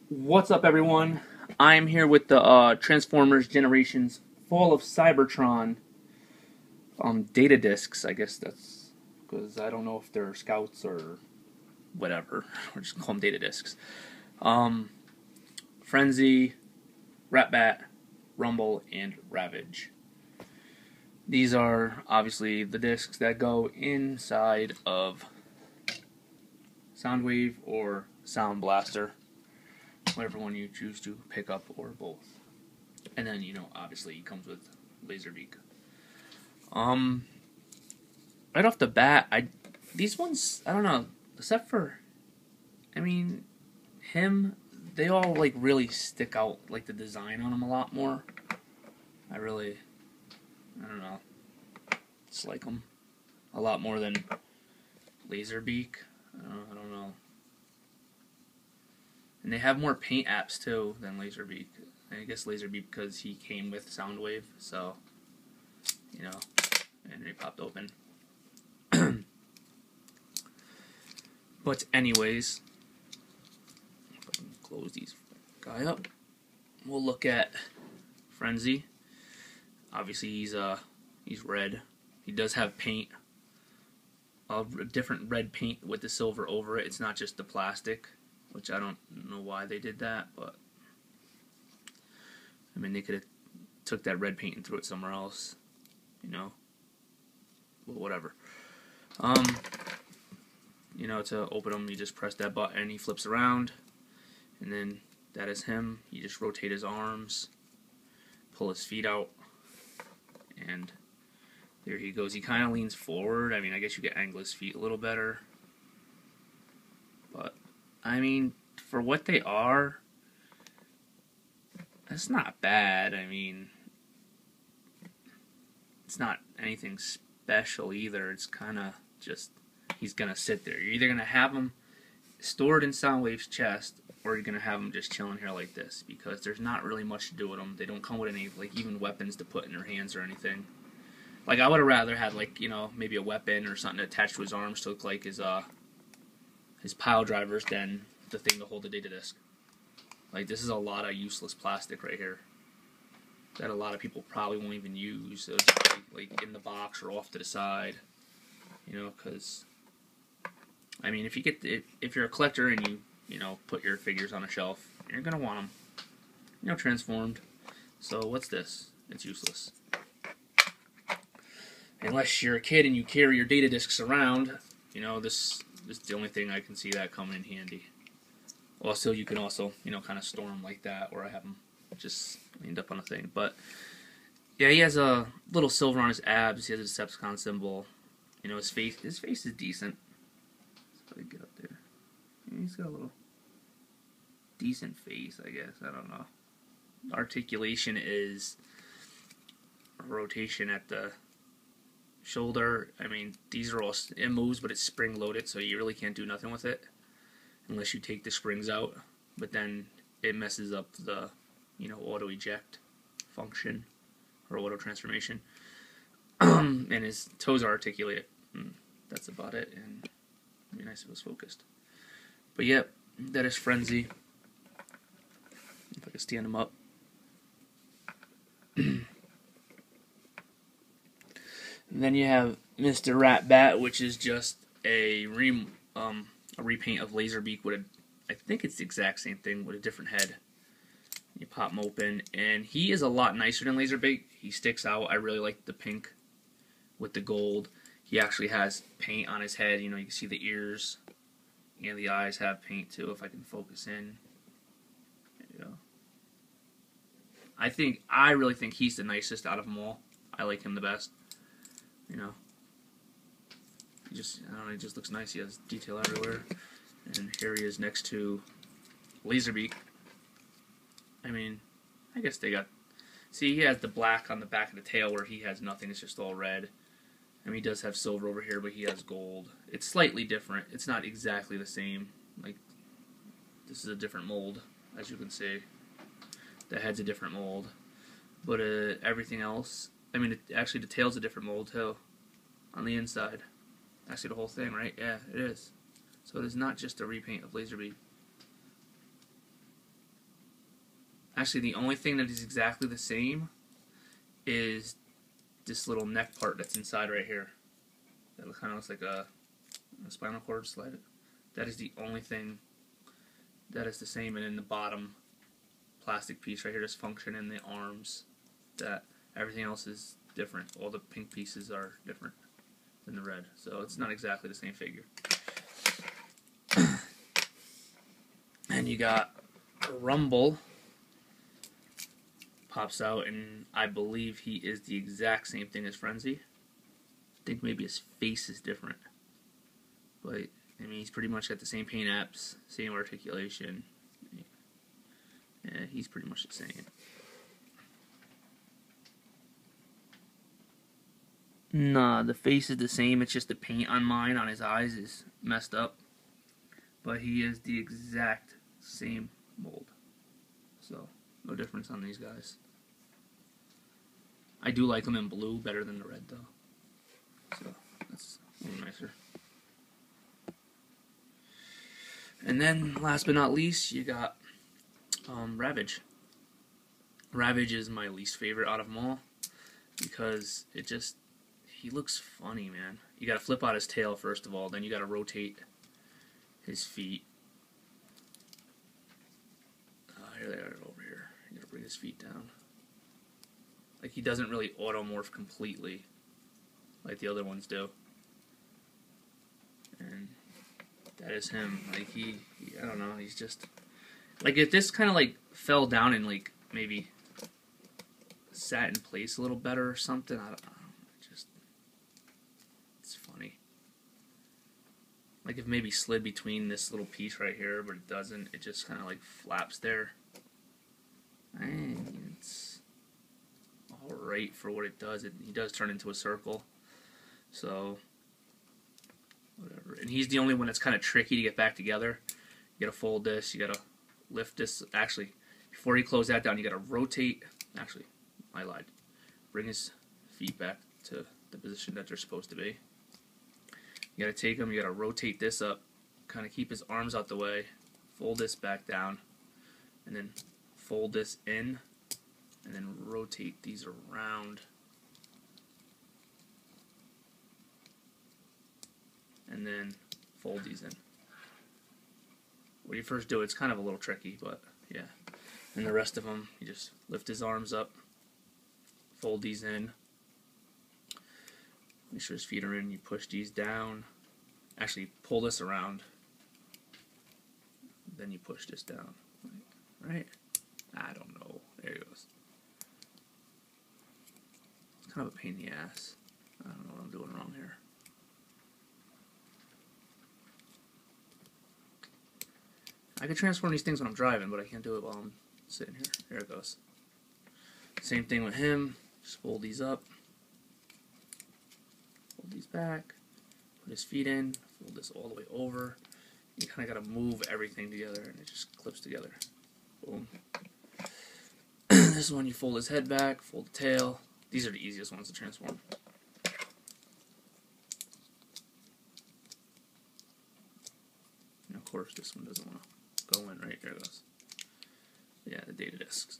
What's up, everyone? I'm here with the Transformers Generations Fall of Cybertron data discs. I guess that's because I don't know if they're scouts or whatever. We're just call them data discs. Frenzy, Ratbat, Rumble, and Ravage. These are obviously the discs that go inside of Soundwave or Soundblaster, whatever one you choose to pick up, or both. And then, obviously it comes with Laserbeak. Right off the bat, these ones, I don't know, except for, him, they all, really stick out, the design on them a lot more. I don't know, dislike them a lot more than Laserbeak. I don't know. And they have more paint apps, too, than Laserbeak. I guess Laserbeak because he came with Soundwave, so, and he popped open. But anyways, if I can close these guy up, we'll look at Frenzy. Obviously, he's red. He does have paint, a different red paint with the silver over it. It's not just the plastic, which I don't know why they did that, but they could have took that red paint and threw it somewhere else, well, whatever. To open him, you just press that button, he flips around, and then that is him. You just rotate his arms, pull his feet out, and there he goes. He kind of leans forward. I guess you could angle his feet a little better, but for what they are, that's not bad. It's not anything special either. It's kind of just, he's going to sit there. You're either going to have him stored in Soundwave's chest, or you're going to have him just chilling here like this, because there's not really much to do with them. They don't come with any, even weapons to put in their hands or anything. I would have rather had, maybe a weapon or something attached to his arms to look like his pile drivers than the thing to hold the data disk. This is a lot of useless plastic right here that a lot of people probably won't even use. So it's probably, in the box or off to the side, because if you're a collector and you put your figures on a shelf, you're gonna want them, transformed. So what's this? It's useless. Unless you're a kid and you carry your data discs around, this is the only thing I can see that coming in handy. Also, you can also, kind of store them like that, or I have them just leaned up on a thing. But, yeah, he has a little silver on his abs. He has a Decepticon symbol. His face is decent. So I get up there. He's got a little decent face, I guess. I don't know. Articulation is rotation at the shoulder. These are all, it moves, but it's spring loaded, so you really can't do nothing with it unless you take the springs out, but then it messes up the, auto eject function or auto transformation. And his toes are articulated. That's about it, and it'd be nice if it was focused. But yep, that is Frenzy. If I can stand him up. And then you have Mr. Ratbat, which is just a repaint of Laserbeak with I think it's the exact same thing with a different head. You pop him open, and he is a lot nicer than Laserbeak. He sticks out. I really like the pink with the gold. He actually has paint on his head. You can see the ears and the eyes have paint too, if I can focus in. There you go. I really think he's the nicest out of them all. I like him the best. He just looks nice. He has detail everywhere. And here he is next to Laserbeak. I guess they got... See, he has the black on the back of the tail where he has nothing. It's just all red. He does have silver over here, but he has gold. It's slightly different. It's not exactly the same. This is a different mold, as you can see. The head's a different mold. But everything else... actually, the tail's a different mold, too. On the inside. Actually, the whole thing, right? Yeah, it is. So it is not just a repaint of Laserbeak. Actually, the only thing that is exactly the same is this little neck part that's inside right here. That kind of looks like a spinal cord slide. That is the only thing that is the same, and in the bottom plastic piece right here just function in the arms. That everything else is different. All the pink pieces are different than the red, so it's not exactly the same figure. And you got Rumble pops out, and I believe he is the exact same thing as Frenzy. I think maybe his face is different, but I mean he's pretty much got the same paint apps, same articulation. Yeah, he's pretty much the same. Nah, the face is the same. It's just the paint on mine on his eyes is messed up, but he is the exact same mold. So no difference on these guys. I do like them in blue better than the red though. So that's a little nicer. And then last but not least, you got Ravage. Ravage is my least favorite out of them all because he looks funny, man. You gotta flip out his tail first of all, then you gotta rotate his feet. Here they are over here. You gotta bring his feet down. Like he doesn't really automorph completely like the other ones do. And that is him. Like I don't know, he's just like if this kind of like fell down and like maybe sat in place a little better or something, I don't know. It's funny. Like if maybe slid between this little piece right here, but it doesn't. It just kind of like flaps there. And it's alright for what it does. He does turn into a circle. So, whatever. And he's the only one that's kind of tricky to get back together. You gotta fold this. You gotta lift this. Actually, before you close that down, you gotta rotate. Actually, I lied. Bring his feet back to the position that they're supposed to be. You gotta take him, you gotta rotate this up, kind of keep his arms out the way, fold this back down, and then fold this in, and then rotate these around. And then fold these in. When you first do it, it's kind of a little tricky, but yeah. And the rest of them, you just lift his arms up, fold these in, make sure his feet are in, you push these down, actually pull this around, then you push this down, right? I don't know, there he goes. It's kind of a pain in the ass. I don't know what I'm doing wrong here. I can transform these things when I'm driving, but I can't do it while I'm sitting here. There it goes. Same thing with him, just fold these up. Fold these back, put his feet in, fold this all the way over. You kind of got to move everything together and it just clips together. Boom. This one you fold his head back, fold the tail. These are the easiest ones to transform. And of course this one doesn't want to go in, right? There it goes. Yeah, the data discs.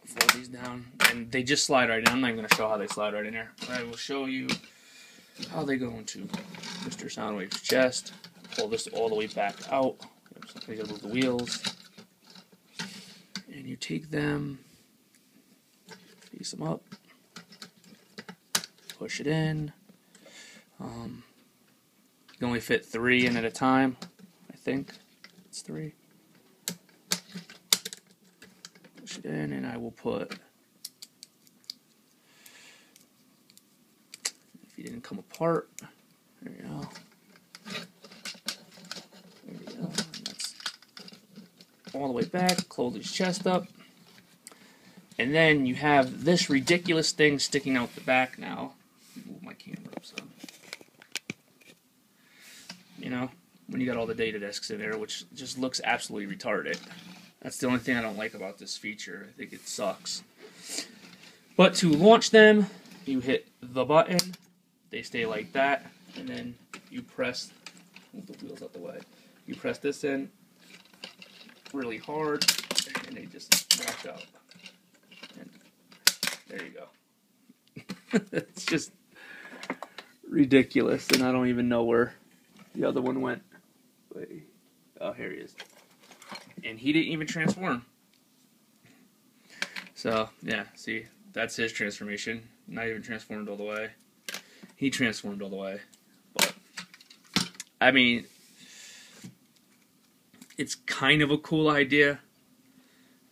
Fold these down and they just slide right in. I'm not even going to show how they slide right in here. I will show you how they go into Mr. Soundwave's chest. Pull this all the way back out. You gotta move the wheels. And you take them, piece them up, push it in. You can only fit 3 in at a time, I think. It's 3. Push it in, and I will put. If you didn't come apart, there you go. There you go. And that's all the way back. Close his chest up. And then you have this ridiculous thing sticking out the back now. Move my camera up some. You know, when you got all the data discs in there, which just looks absolutely retarded. That's the only thing I don't like about this feature. I think it sucks. But to launch them, you hit the button. They stay like that. And then you press, move the wheels out the way. You press this in really hard. There you and they just match up. And there you go. It's just ridiculous, and I don't even know where the other one went. Wait. Oh, here he is. And he didn't even transform. So, yeah, see, that's his transformation. Not even transformed all the way. He transformed all the way. But, I mean, it's kind of a cool idea,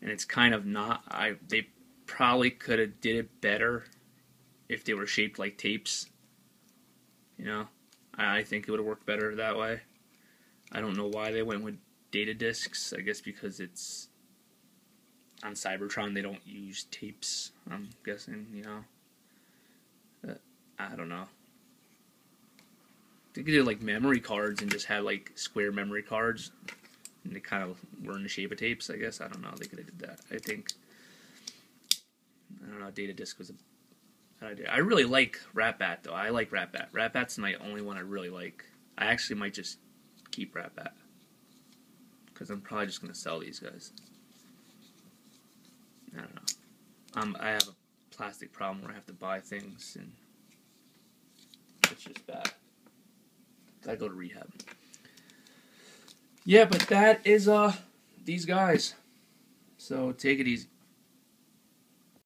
and it's kind of not. They probably could have did it better if they were shaped like tapes. You know, I think it would have worked better that way. I don't know why they went with data discs. I guess because it's on Cybertron, they don't use tapes, I'm guessing, you know. I don't know. They could do like memory cards and just have like square memory cards, and they kind of were in the shape of tapes, I guess. I don't know. They could have did that. I don't know. Data disc was a bad idea. I really like Rat-Bat, though. I like Rat-Bat. Rat-Bat's my only one I really like. I actually might just keep Rat-Bat, because I'm probably just going to sell these guys. I don't know. I have a plastic problem where I have to buy things, and it's just bad. I go to rehab. Yeah, but that is these guys. So take it easy.